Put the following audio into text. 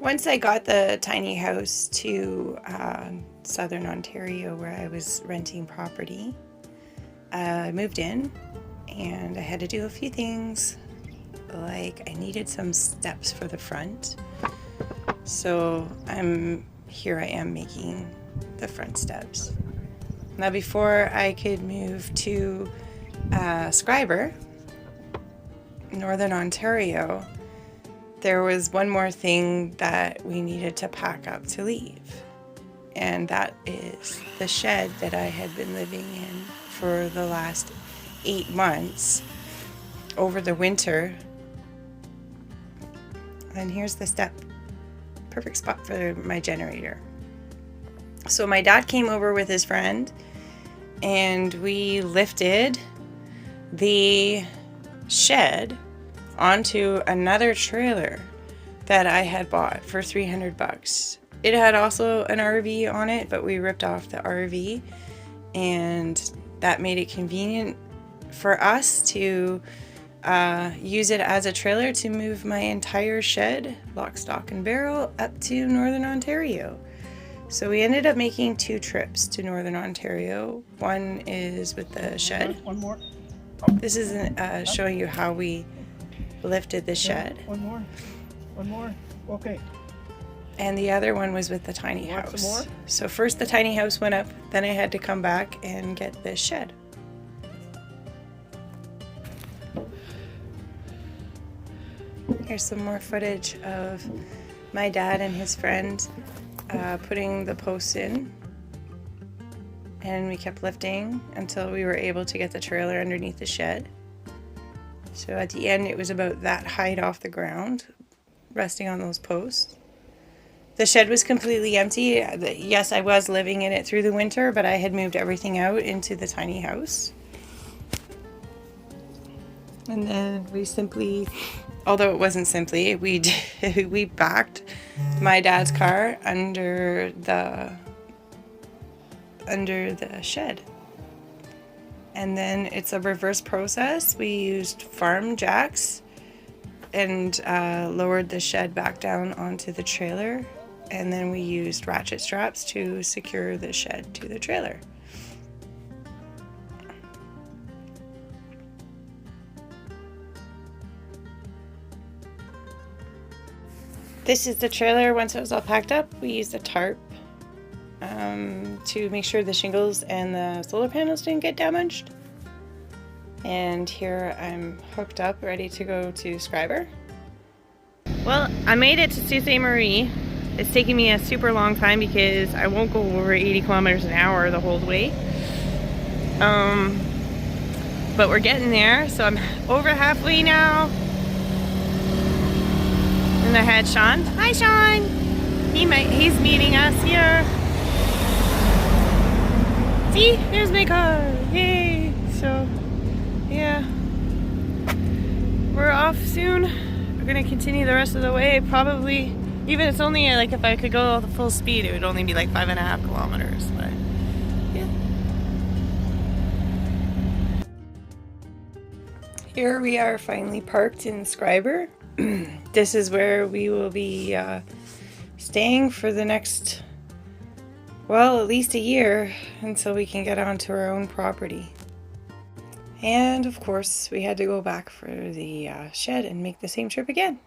Once I got the tiny house to southern Ontario where I was renting property, I moved in and I had to do a few things. Like I needed some steps for the front. So here I am making the front steps. Now before I could move to Schreiber, Northern Ontario, there was one more thing that we needed to pack up to leave. And that is the shed that I had been living in for the last 8 months over the winter. And here's the step. Perfect spot for my generator. So my dad came over with his friend and we lifted the shed onto another trailer that I had bought for $300. It had also an RV on it, but we ripped off the RV, and that made it convenient for us to use it as a trailer to move my entire shed, lock, stock, and barrel, up to Northern Ontario. So we ended up making 2 trips to Northern Ontario. One is with the shed. One more. This is showing you how we lifted the shed. One more. Okay. And the other one was with the tiny house. Some more? So first the tiny house went up, then I had to come back and get this shed. Here's some more footage of my dad and his friend putting the posts in. And we kept lifting until we were able to get the trailer underneath the shed. So at the end it was about that height off the ground, resting on those posts. The shed was completely empty. Yes, I was living in it through the winter, but I had moved everything out into the tiny house. And then we simply, although it wasn't simply, we backed my dad's car under the shed. And then it's a reverse process. We used farm jacks and lowered the shed back down onto the trailer. And then we used ratchet straps to secure the shed to the trailer. This is the trailer once it was all packed up. We used a tarp to make sure the shingles and the solar panels didn't get damaged. And here I'm hooked up, ready to go to Schreiber. Well, I made it to Sault Ste. Marie. It's taking me a super long time because I won't go over 80 kilometers an hour the whole way. But we're getting there, so I'm over halfway now. And I had Sean. Hi, Sean! He's meeting us here. See? There's my car! Yay! So, yeah. We're off soon. We're gonna continue the rest of the way. Probably, even it's only like if I could go full speed, it would only be like 5.5 kilometers. But, yeah. Here we are finally parked in Schreiber. This is where we will be staying for the next, well, at least a year until we can get onto our own property. And of course, we had to go back for the shed and make the same trip again.